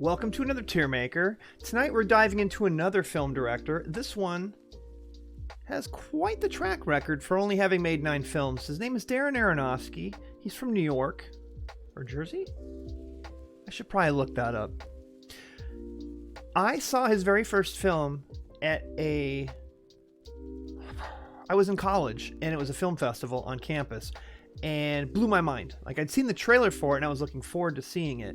Welcome to another Tier Maker. Tonight we're diving into another film director. This one has quite the track record for only having made 9 films. His name is Darren Aronofsky. He's from New York. Or Jersey? I should probably look that up. I saw his very first film at I was in college, and it was a film festival on campus, and blew my mind. Like, I'd seen the trailer for it, and I was looking forward to seeing it.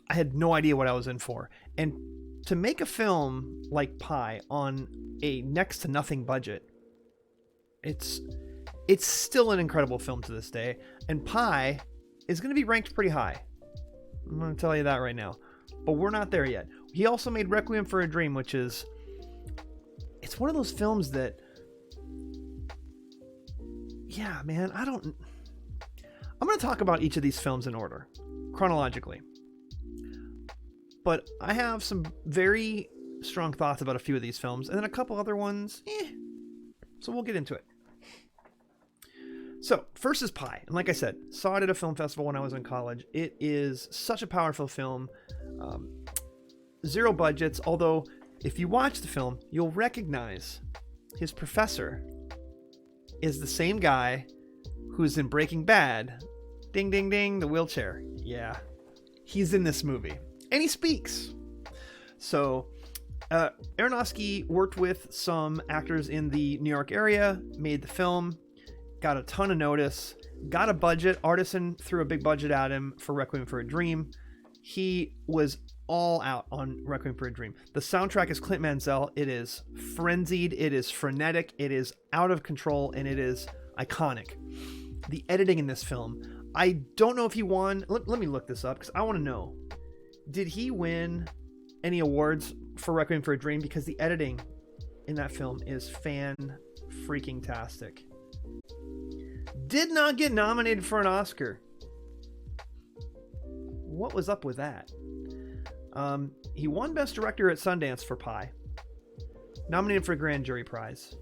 I had no idea what I was in for. And to make a film like Pi on a next to nothing budget, it's still an incredible film to this day. And Pi is going to be ranked pretty high. I'm going to tell you that right now. But we're not there yet. He also made Requiem for a Dream, which is... it's one of those films that... yeah, man, I'm going to talk about each of these films in order, chronologically. But I have some very strong thoughts about a few of these films, and then a couple other ones, so we'll get into it. So, first is Pi. And like I said, saw it at a film festival when I was in college. It is such a powerful film. Zero budgets, although if you watch the film, you'll recognize his professor is the same guy who's in Breaking Bad. Ding, ding, ding, the wheelchair. Yeah, he's in this movie. And he speaks. So, Aronofsky worked with some actors in the New York area, made the film, got a ton of notice, got a budget. Artisan threw a big budget at him for Requiem for a Dream. He was all out on Requiem for a Dream. The soundtrack is Clint Mansell. It is frenzied, it is frenetic, it is out of control, and it is iconic. The editing in this film, I don't know if he won. Let me look this up because I want to know. Did he win any awards for Requiem for a Dream? Because the editing in that film is fan-freaking-tastic. Did not get nominated for an Oscar. What was up with that? He won Best Director at Sundance for Pi. Nominated for a Grand Jury Prize.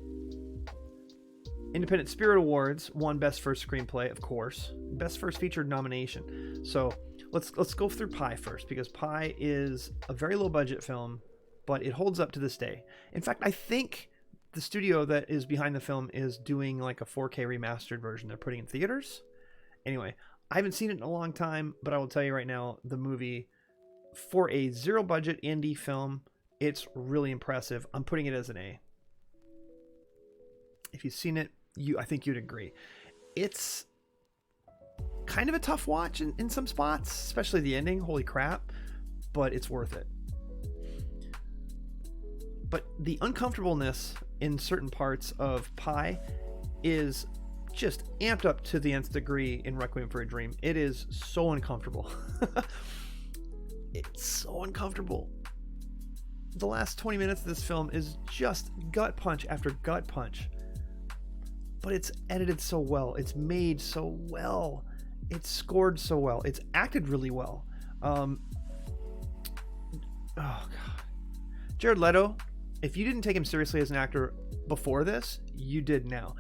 Independent Spirit Awards, won Best First Screenplay, of course. Best First Featured Nomination. So let's go through Pi first, because Pi is a very low budget film, but it holds up to this day. In fact, I think the studio that is behind the film is doing like a 4K remastered version they're putting in theaters. Anyway, I haven't seen it in a long time, but I will tell you right now, the movie, for a zero budget indie film, it's really impressive. I'm putting it as an A. If you've seen it, I think you'd agree. It's kind of a tough watch in some spots, especially the ending. Holy crap. But it's worth it. But the uncomfortableness in certain parts of Pi is just amped up to the nth degree in Requiem for a Dream. It is so uncomfortable. It's so uncomfortable. The last 20 minutes of this film is just gut punch after gut punch. But it's edited so well. It's made so well. It's scored so well. It's acted really well. Oh, God. Jared Leto, if you didn't take him seriously as an actor before this, you did now.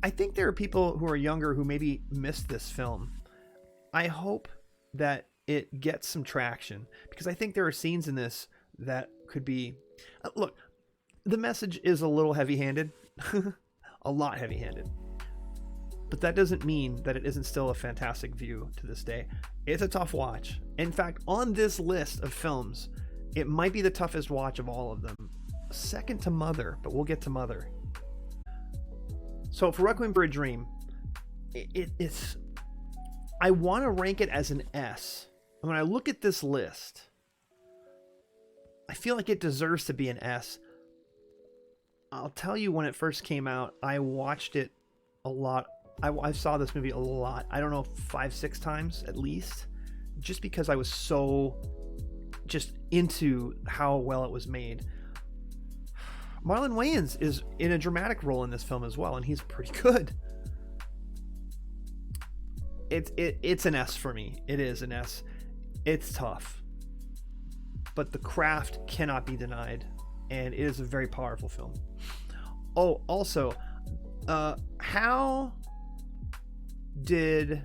I think there are people who are younger who maybe missed this film. I hope that it gets some traction, because I think there are scenes in this that could be... look, the message is a little heavy-handed. A lot heavy-handed. But that doesn't mean that it isn't still a fantastic view to this day. It's a tough watch. In fact, on this list of films, it might be the toughest watch of all of them. Second to Mother, but we'll get to Mother. So for Requiem for a Dream, it's... I want to rank it as an S. And when I look at this list, I feel like it deserves to be an S. I'll tell you, when it first came out, I watched it a lot. I saw this movie a lot. I don't know, 5-6 times at least, just because I was so just into how well it was made. Marlon Wayans is in a dramatic role in this film as well, and he's pretty good. It's an S for me. It is an S. It's tough, but the craft cannot be denied, and it is a very powerful film. Oh, also, how did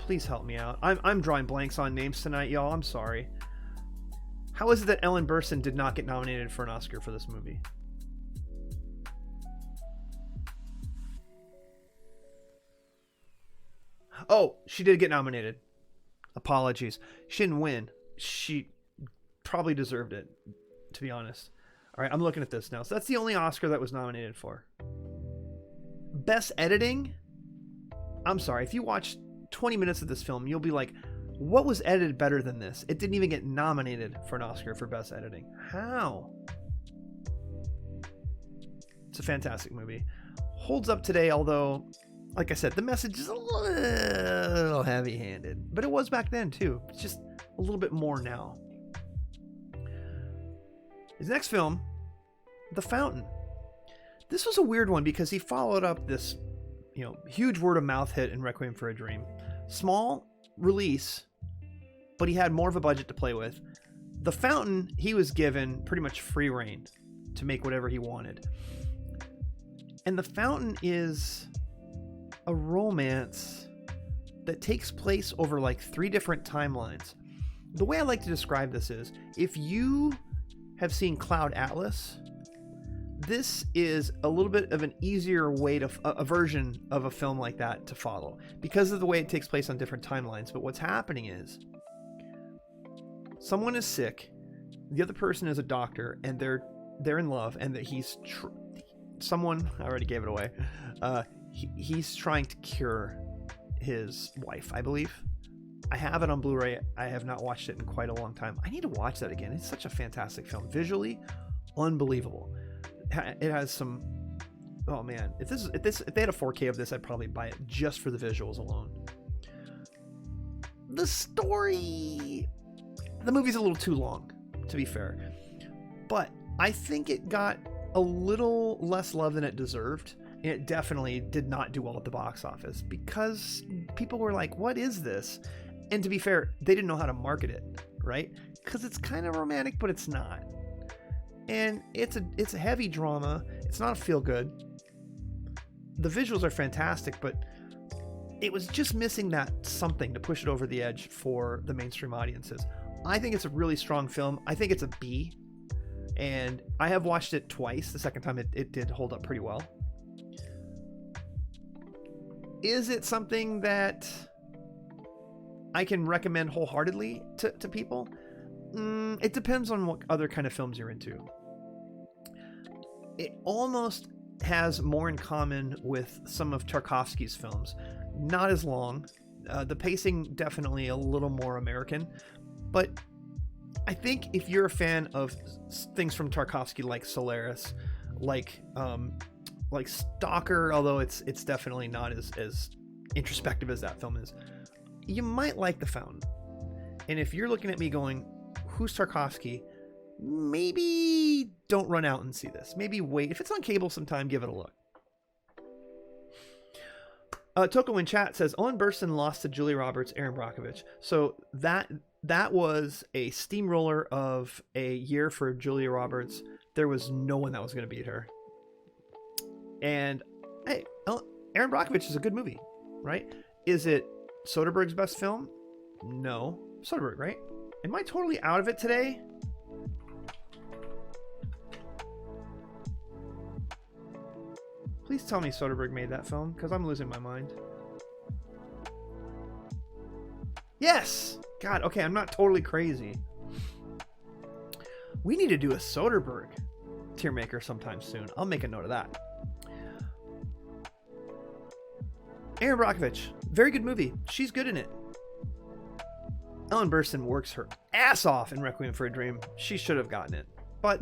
Please help me out. I'm drawing blanks on names tonight, y'all. I'm sorry. How is it that Ellen Burstyn did not get nominated for an Oscar for this movie? Oh, she did get nominated. Apologies. She didn't win. She probably deserved it, to be honest. All right, I'm looking at this now. So that's the only Oscar that was nominated for. Best editing? I'm sorry. If you watch 20 minutes of this film, you'll be like, what was edited better than this? It didn't even get nominated for an Oscar for best editing. How? It's a fantastic movie. Holds up today, although, like I said, the message is a little heavy-handed. But it was back then, too. It's just a little bit more now. His next film, The Fountain. This was a weird one because he followed up this, huge word-of-mouth hit in Requiem for a Dream. Small release, but he had more of a budget to play with. The Fountain, he was given pretty much free reign to make whatever he wanted. And The Fountain is a romance that takes place over like 3 different timelines. The way I like to describe this is, if you have seen Cloud Atlas, this is a little bit of an easier way to a version of a film like that to follow because of the way it takes place on different timelines. But what's happening is someone is sick, the other person is a doctor, and they're in love, and that he's someone, I already gave it away. He's trying to cure his wife, I believe. I have it on Blu-ray. I have not watched it in quite a long time. I need to watch that again. It's such a fantastic film. Visually, unbelievable. It has some... Oh man, if they had a 4K of this, I'd probably buy it just for the visuals alone. The story... The movie's a little too long, to be fair. But I think it got a little less love than it deserved. And it definitely did not do well at the box office because people were like, what is this? And to be fair, they didn't know how to market it, right? Because it's kind of romantic, but it's not. And it's a heavy drama. It's not a feel-good. The visuals are fantastic, but it was just missing that something to push it over the edge for the mainstream audiences. I think it's a really strong film. I think it's a B. And I have watched it twice. The second time it did hold up pretty well. Is it something that I can recommend wholeheartedly to people? It depends on what other kind of films you're into. It almost has more in common with some of Tarkovsky's films. Not as long. The pacing definitely a little more American. But I think if you're a fan of things from Tarkovsky like Solaris, like Stalker, although it's definitely not as introspective as that film is, you might like The Fountain. And if you're looking at me going, who's Tarkovsky? Maybe don't run out and see this. Maybe wait. If it's on cable sometime, give it a look. Toko in chat says, Owen Burstyn lost to Julia Roberts, Aaron Brockovich. So that was a steamroller of a year for Julia Roberts. There was no one that was going to beat her. And hey, Aaron Brockovich is a good movie, right? Is it Soderbergh's best film? No. Soderbergh, right? Am I totally out of it today? Please tell me Soderbergh made that film, because I'm losing my mind. Yes! God, okay, I'm not totally crazy. We need to do a Soderbergh tier maker sometime soon. I'll make a note of that. Aaron Brockovich, very good movie. She's good in it. Ellen Burstyn works her ass off in Requiem for a Dream. She should have gotten it. But,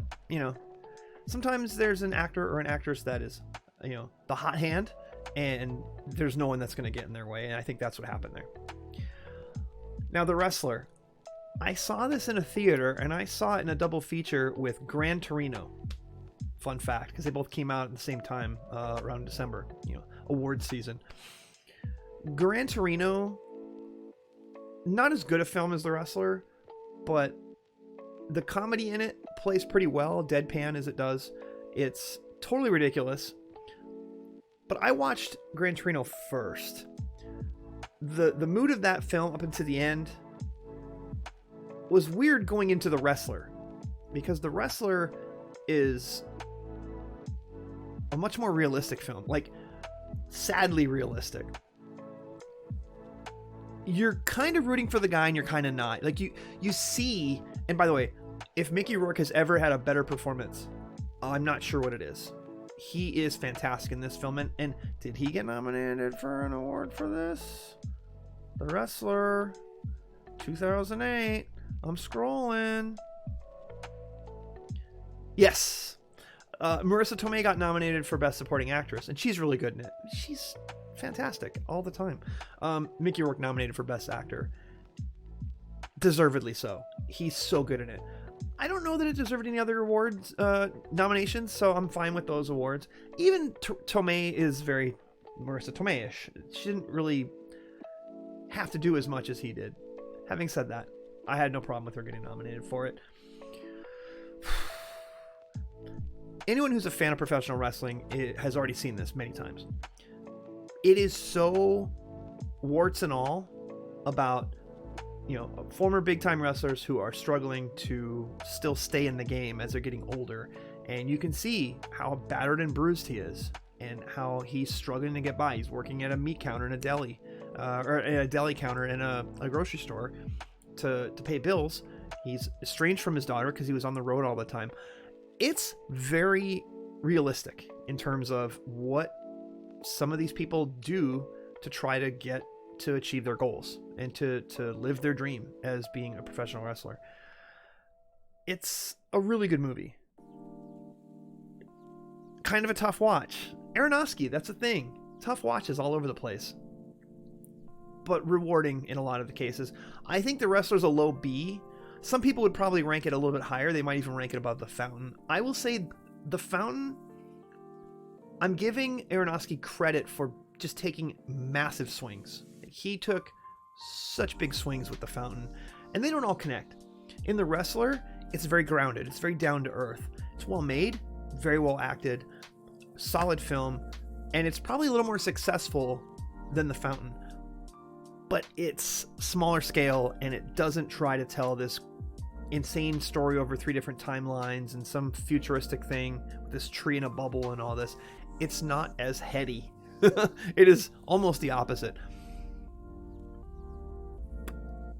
sometimes there's an actor or an actress that is, the hot hand, and there's no one that's going to get in their way. And I think that's what happened there. Now, The Wrestler. I saw this in a theater, and I saw it in a double feature with Gran Torino. Fun fact, because they both came out at the same time around December, award season. Gran Torino, not as good a film as The Wrestler, but the comedy in it plays pretty well, deadpan as it does. It's totally ridiculous. But I watched Gran Torino first. the mood of that film up until the end was weird going into The Wrestler, because The Wrestler is a much more realistic film, like sadly realistic. You're kind of rooting for the guy and you're kind of not. Like you see, and by the way, if Mickey Rourke has ever had a better performance, I'm not sure what it is. He is fantastic in this film. And did he get nominated for an award for this? The Wrestler, 2008. I'm scrolling. Yes. Marissa Tomei got nominated for Best Supporting Actress, and she's really good in it. She's fantastic all the time. Mickey Rourke nominated for Best Actor. Deservedly so. He's so good in it. I don't know that it deserved any other awards nominations, so I'm fine with those awards. Even Tomei is very Marissa Tomei-ish. She didn't really have to do as much as he did. Having said that, I had no problem with her getting nominated for it. Anyone who's a fan of professional wrestling has already seen this many times. It is so warts and all about, you know, former big-time wrestlers who are struggling to still stay in the game as they're getting older. And you can see how battered and bruised he is and how he's struggling to get by. He's working at a meat counter in a deli, or a deli counter in a grocery store to pay bills. He's estranged from his daughter because he was on the road all the time. It's very realistic in terms of what some of these people do to try to get to achieve their goals and to live their dream as being a professional wrestler. It's a really good movie. Kind of a tough watch. Aronofsky, that's a thing. Tough watches all over the place, but rewarding in a lot of the cases. I think The Wrestler's a low B. Some people would probably rank it a little bit higher. They might even rank it above The Fountain. I will say The Fountain, I'm giving Aronofsky credit for just taking massive swings. He took such big swings with The Fountain, and they don't all connect. In The Wrestler, it's very grounded. It's very down to earth. It's well made, very well acted, solid film, and it's probably a little more successful than The Fountain. But it's smaller scale, and it doesn't try to tell this insane story over 3 different timelines and some futuristic thing with this tree in a bubble and all this. It's not as heady. It is almost the opposite.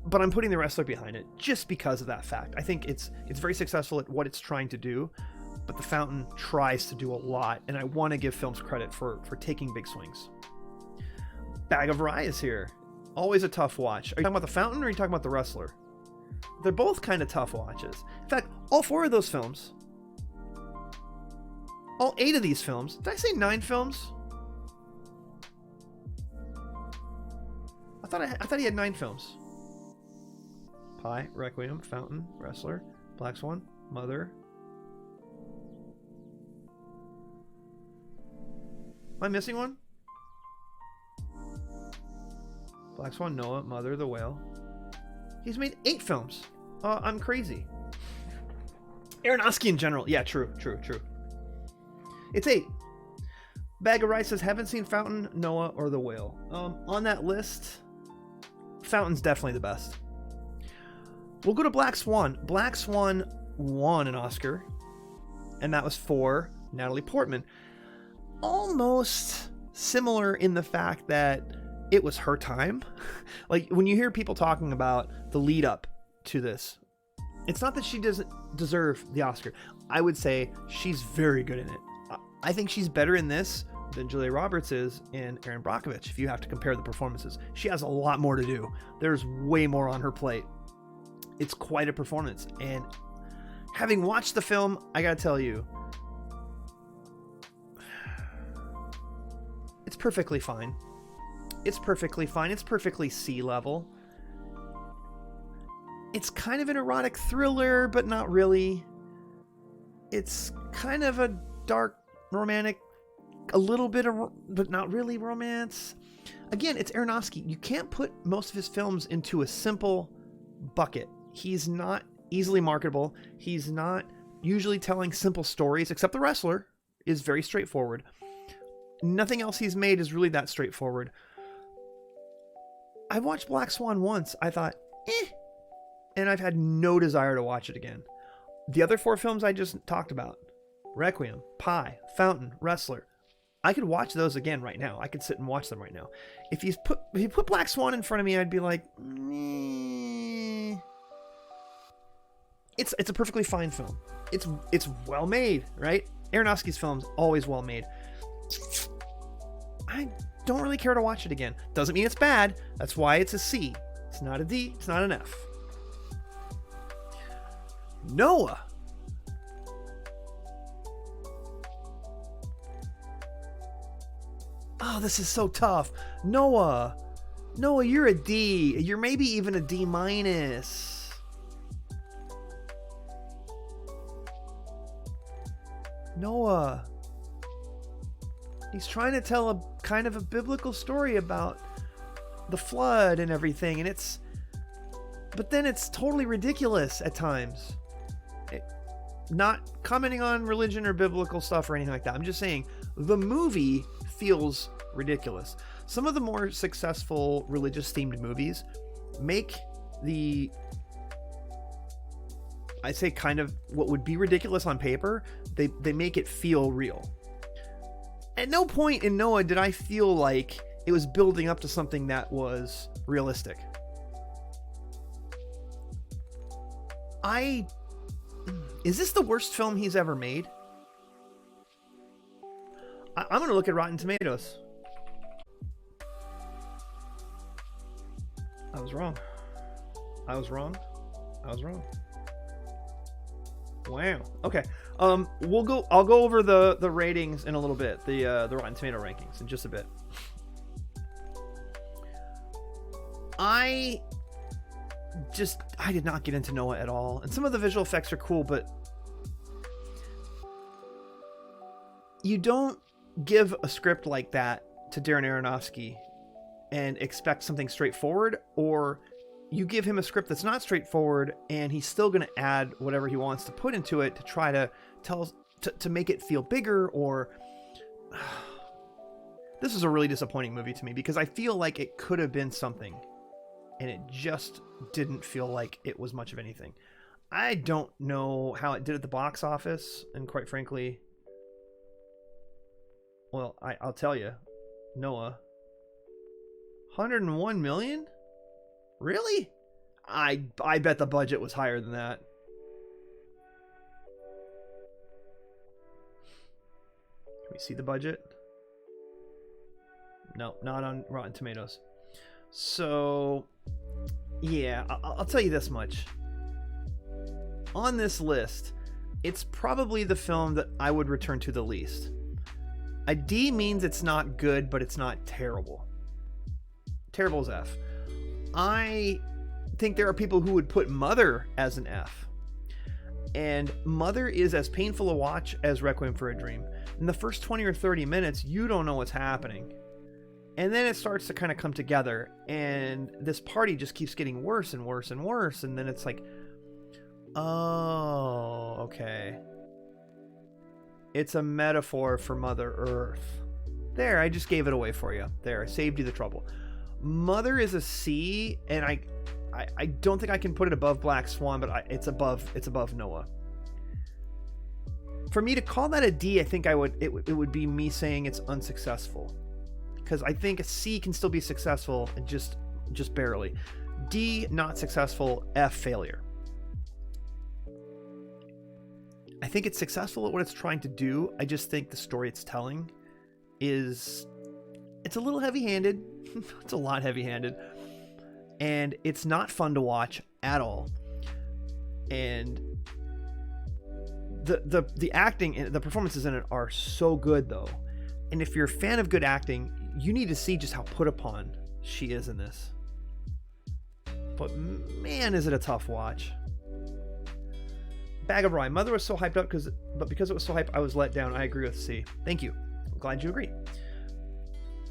But I'm putting The Wrestler behind it just because of that fact. I think it's very successful at what it's trying to do, but The Fountain tries to do a lot, and I want to give films credit for taking big swings. Bag of Rye is here. Always a tough watch. Are you talking about The Fountain or are you talking about The Wrestler? They're both kind of tough watches. In fact, all 4 of those films, all 8 of these films, did I say 9 films? I thought he had 9 films. Pi, Requiem, Fountain, Wrestler, Black Swan, Mother. Am I missing one? Black Swan, Noah, Mother, The Whale. He's made 8 films. I'm crazy. Aronofsky in general. Yeah, true. It's 8. Bag of Rice says, haven't seen Fountain, Noah, or The Whale. On that list, Fountain's definitely the best. We'll go to Black Swan. Black Swan won an Oscar, and that was for Natalie Portman. Almost similar in the fact that it was her time. Like, when you hear people talking about the lead up to this, it's not that she doesn't deserve the Oscar. I would say she's very good in it. I think she's better in this than Julia Roberts is in Erin Brockovich, if you have to compare the performances. She has a lot more to do. There's way more on her plate. It's quite a performance. And having watched the film, I gotta tell you, it's perfectly fine. It's perfectly fine. It's perfectly C-level. It's kind of an erotic thriller, but not really. It's kind of a dark romantic, a little bit of, but not really romance. Again, it's Aronofsky. You can't put most of his films into a simple bucket. He's not easily marketable. He's not usually telling simple stories, except The Wrestler is very straightforward. Nothing else he's made is really that straightforward. I've watched Black Swan once. I thought, and I've had no desire to watch it again. The other 4 films I just talked about, Requiem, Pi, Fountain, Wrestler, I could watch those again right now. I could sit and watch them right now. If you put Black Swan in front of me, I'd be like, It's a perfectly fine film. It's well made, right? Aronofsky's films always well made. I don't really care to watch it again. Doesn't mean it's bad. That's why it's a C. It's not a D. It's not an F. Noah. Oh, this is so tough. Noah, you're a D. You're maybe even a D minus. Noah. He's trying to tell a kind of a biblical story about the flood and everything, and but then it's totally ridiculous at times. Not commenting on religion or biblical stuff or anything like that. I'm just saying the movie feels ridiculous. Some of the more successful religious themed movies make I'd say kind of what would be ridiculous on paper, they make it feel real. At no point in Noah did I feel like it was building up to something that was realistic. Is this the worst film he's ever made? I'm going to look at Rotten Tomatoes. I was wrong. Wow. Okay. I'll go over the ratings in a little bit. The Rotten Tomato rankings in just a bit. I did not get into Noah at all. And some of the visual effects are cool, but you don't give a script like that to Darren Aronofsky and expect something straightforward, or you give him a script that's not straightforward and he's still going to add whatever he wants to put into it to try to to make it feel bigger. Or this is a really disappointing movie to me because I feel like it could have been something and it just didn't feel like it was much of anything. I don't know how it did at the box office, and quite frankly, well, I'll tell you, Noah, 101 million? Really? I bet the budget was higher than that. Can we see the budget? No, not on Rotten Tomatoes. So, yeah, I'll tell you this much. On this list, it's probably the film that I would return to the least. A D means it's not good, but it's not terrible. Terrible is F. I think there are people who would put Mother as an F. And Mother is as painful a watch as Requiem for a Dream. In the first 20 or 30 minutes, you don't know what's happening. And then it starts to kind of come together, and this party just keeps getting worse and worse and worse. And then it's like, oh, okay. It's a metaphor for Mother Earth. There, I just gave it away for you. There, I saved you the trouble. Mother is a C, and I don't think I can put it above Black Swan, but it's above Noah. For me to call that a D, I think it would be me saying it's unsuccessful. Because I think a C can still be successful, and just barely. D, not successful. F, failure. I think it's successful at what it's trying to do. I just think the story it's telling it's a little heavy-handed. It's a lot heavy-handed. And it's not fun to watch at all. And the acting and the performances in it are so good, though. And if you're a fan of good acting, you need to see just how put upon she is in this. But man, is it a tough watch. Bag of Rye. Mother was so hyped up because it was so hyped, I was let down. I agree with C. Thank you. I'm glad you agree.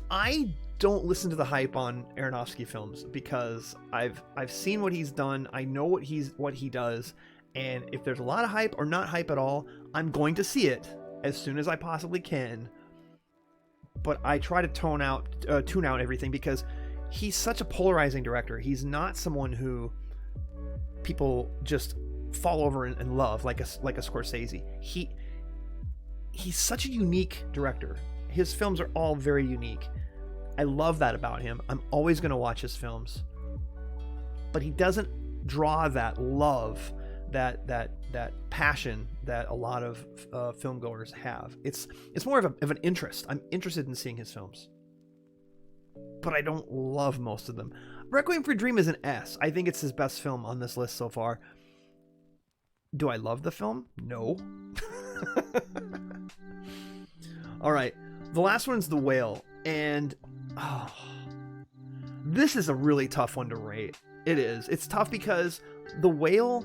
I don't listen to the hype on Aronofsky films because I've seen what he's done. I know what he does, and if there's a lot of hype or not hype at all, I'm going to see it as soon as I possibly can. But I try to tune out everything because he's such a polarizing director. He's not someone who people just fall over and love like a Scorsese. He's such a unique director. His films are all very unique. I love that about him. I'm always going to watch his films. But he doesn't draw that love, that passion that a lot of film goers have. It's more of an interest. I'm interested in seeing his films, but I don't love most of them. Requiem for a Dream is an S. I think it's his best film on this list so far. Do I love the film? No. All right, the last one's The Whale, and this is a really tough one to rate. It is. It's tough because The Whale,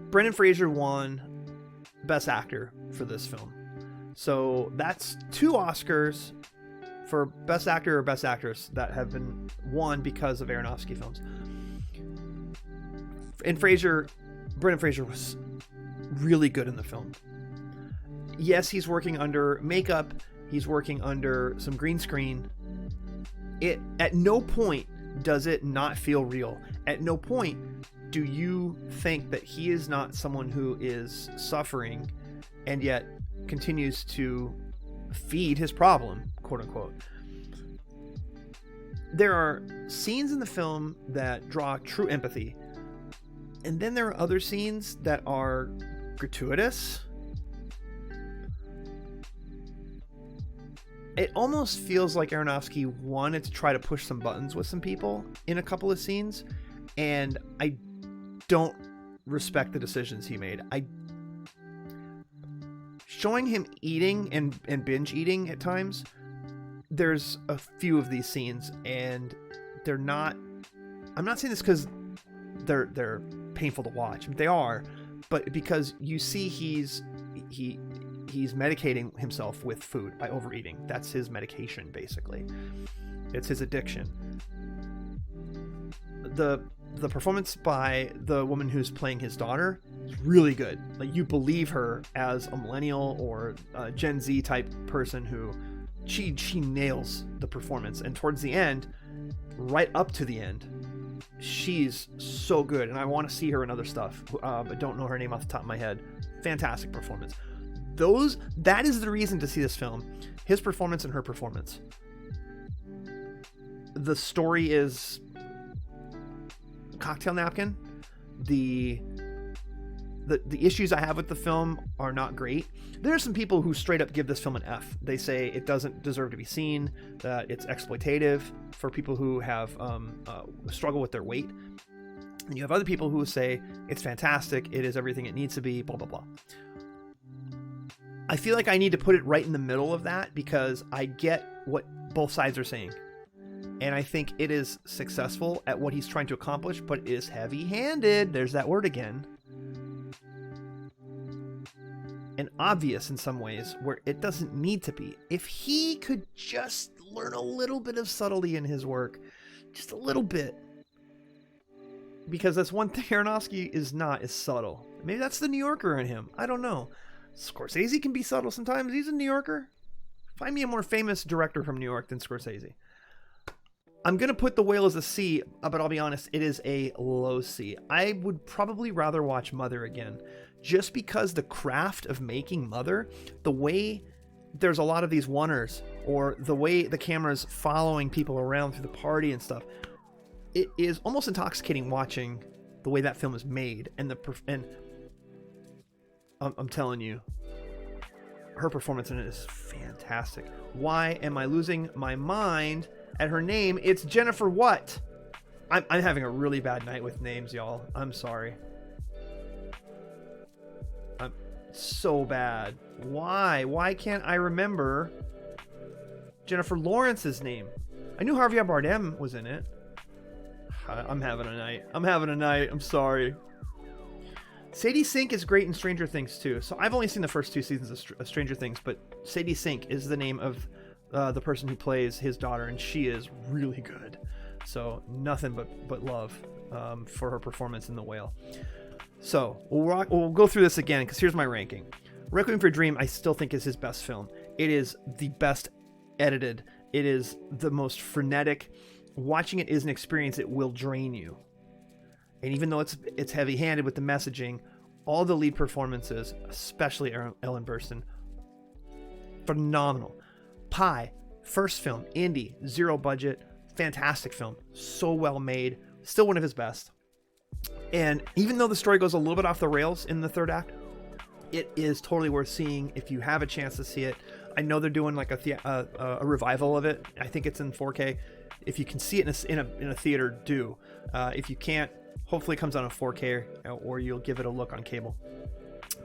Brendan Fraser won Best Actor for this film. So that's 2 Oscars for Best Actor or Best Actress that have been won because of Aronofsky films. And Brendan Fraser was really good in the film. Yes, he's working under makeup. He's working under some green screen. At no point does it not feel real. At no point do you think that he is not someone who is suffering and yet continues to feed his problem, quote unquote. There are scenes in the film that draw true empathy, and then there are other scenes that are gratuitous. It almost feels like Aronofsky wanted to try to push some buttons with some people in a couple of scenes, and I don't respect the decisions he made. Showing him eating and binge eating at times, there's a few of these scenes, and they're not, I'm not saying this because they're painful to watch. They are, but because you see he's medicating himself with food by overeating. That's his medication, basically. It's his addiction. The performance by the woman who's playing his daughter is really good. Like, you believe her as a millennial or a Gen Z type person who she nails the performance. And towards the end, right up to the end, she's so good, and I want to see her in other stuff. I don't know her name off the top of my head. Fantastic performance. That is the reason to see this film. His performance and her performance. The story is cocktail napkin. The issues I have with the film are not great. There are some people who straight up give this film an F. They say it doesn't deserve to be seen, that it's exploitative for people who have struggle with their weight. And you have other people who say it's fantastic, it is everything it needs to be, blah, blah, blah. I feel like I need to put it right in the middle of that because I get what both sides are saying. And I think it is successful at what he's trying to accomplish, but is heavy-handed. There's that word again. And obvious in some ways where it doesn't need to be. If he could just learn a little bit of subtlety in his work, just a little bit. Because that's one thing Aronofsky is not, is subtle. Maybe that's the New Yorker in him. I don't know. Scorsese can be subtle sometimes. He's a New Yorker. Find me a more famous director from New York than Scorsese. I'm going to put The Whale as a C, but I'll be honest, it is a low C. I would probably rather watch Mother again, just because the craft of making Mother, the way there's a lot of these oneers, or the way the camera's following people around through the party and stuff, it is almost intoxicating watching the way that film is made. And I'm telling you, her performance in it is fantastic. Why am I losing my mind at her name? It's Jennifer what? I'm having a really bad night with names, y'all. I'm sorry. I'm so bad. Why can't I remember Jennifer Lawrence's name? I knew Javier Bardem was in it. I'm having a night. I'm sorry. Sadie Sink is great in Stranger Things too. So I've only seen the first 2 seasons of Stranger Things, but Sadie Sink is the name of the person who plays his daughter, and she is really good. So nothing but love for her performance in The Whale. So we'll go through this again, because here's my ranking. Requiem for a Dream I still think is his best film. It is the best edited It is the most frenetic. Watching it is an experience. It will drain you. And even though it's heavy-handed with the messaging, all the lead performances, especially Ellen Burstyn, phenomenal. Pi, first film, indie, zero budget, fantastic film. So well made. Still one of his best. And even though the story goes a little bit off the rails in the third act, it is totally worth seeing if you have a chance to see it. I know they're doing like a revival of it. I think it's in 4K. If you can see it in a theater, do. If you can't, hopefully it comes on a 4K or you'll give it a look on cable.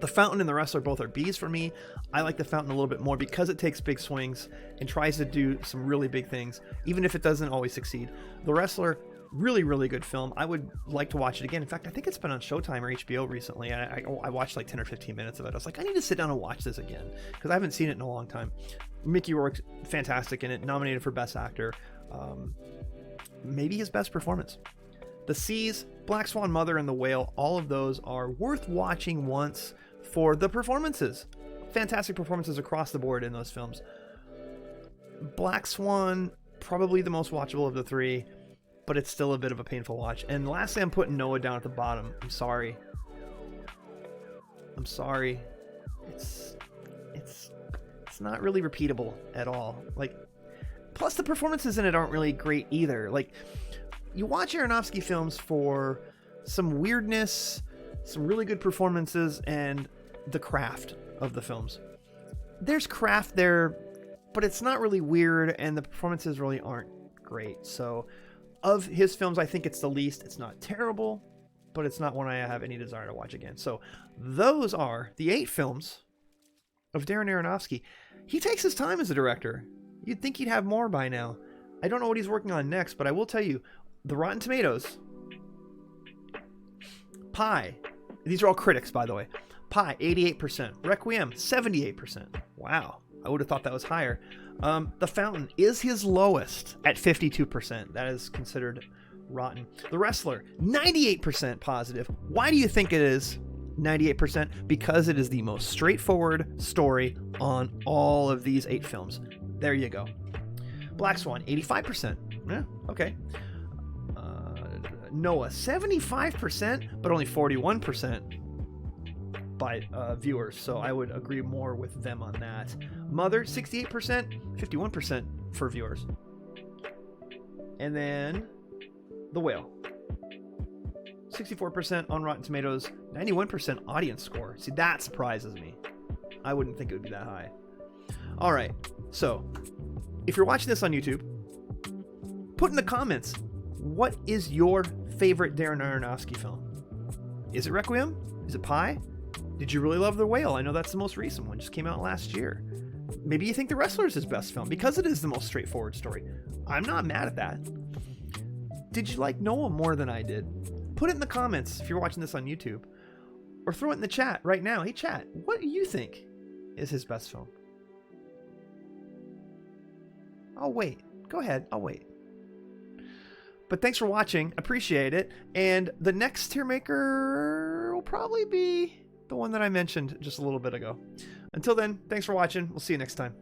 The Fountain and the Wrestler both are Bs for me. I like the Fountain a little bit more because it takes big swings and tries to do some really big things, even if it doesn't always succeed. The Wrestler, really, really good film. I would like to watch it again. In fact, I think it's been on Showtime or HBO recently. I watched like 10 or 15 minutes of it. I was like, I need to sit down and watch this again because I haven't seen it in a long time. Mickey Rourke's fantastic in it, nominated for Best Actor. Maybe his best performance. The Seas, Black Swan, Mother, and The Whale, all of those are worth watching once for the performances. Fantastic performances across the board in those films. Black Swan, probably the most watchable of the three, but it's still a bit of a painful watch. And lastly, I'm putting Noah down at the bottom. I'm sorry. It's not really repeatable at all. Like, plus the performances in it aren't really great either. Like, you watch Aronofsky films for some weirdness, some really good performances, and the craft of the films. There's craft there, but it's not really weird, and the performances really aren't great. So, of his films, I think it's the least. It's not terrible, but it's not one I have any desire to watch again. So, those are the 8 films of Darren Aronofsky. He takes his time as a director. You'd think he'd have more by now. I don't know what he's working on next, but I will tell you, the Rotten Tomatoes, Pi, these are all critics, by the way. Pi, 88%. Requiem, 78%. Wow, I would have thought that was higher. The Fountain is his lowest at 52%. That is considered rotten. The Wrestler, 98% positive. Why do you think it is 98%? Because it is the most straightforward story on all of these 8 films. There you go. Black Swan, 85%. Yeah, okay. Noah, 75%, but only 41% by viewers, so I would agree more with them on that. Mother, 68%, 51% for viewers. And then The Whale, 64% on Rotten Tomatoes, 91% audience score. See, that surprises me. I wouldn't think it would be that high. All right, so if you're watching this on YouTube, put in the comments, what is your favorite Darren Aronofsky film? Is it Requiem? Is it Pi? Did you really love The Whale? I know that's the most recent one, just came out last year. Maybe you think The Wrestler is his best film because it is the most straightforward story. I'm not mad at that. Did you like Noah more than I did? Put it in the comments if you're watching this on YouTube, or throw it in the chat right now. Hey chat, what do you think is his best film? I'll wait. Go ahead, I'll wait. But thanks for watching. Appreciate it. And the next tier maker will probably be the one that I mentioned just a little bit ago. Until then, thanks for watching. We'll see you next time.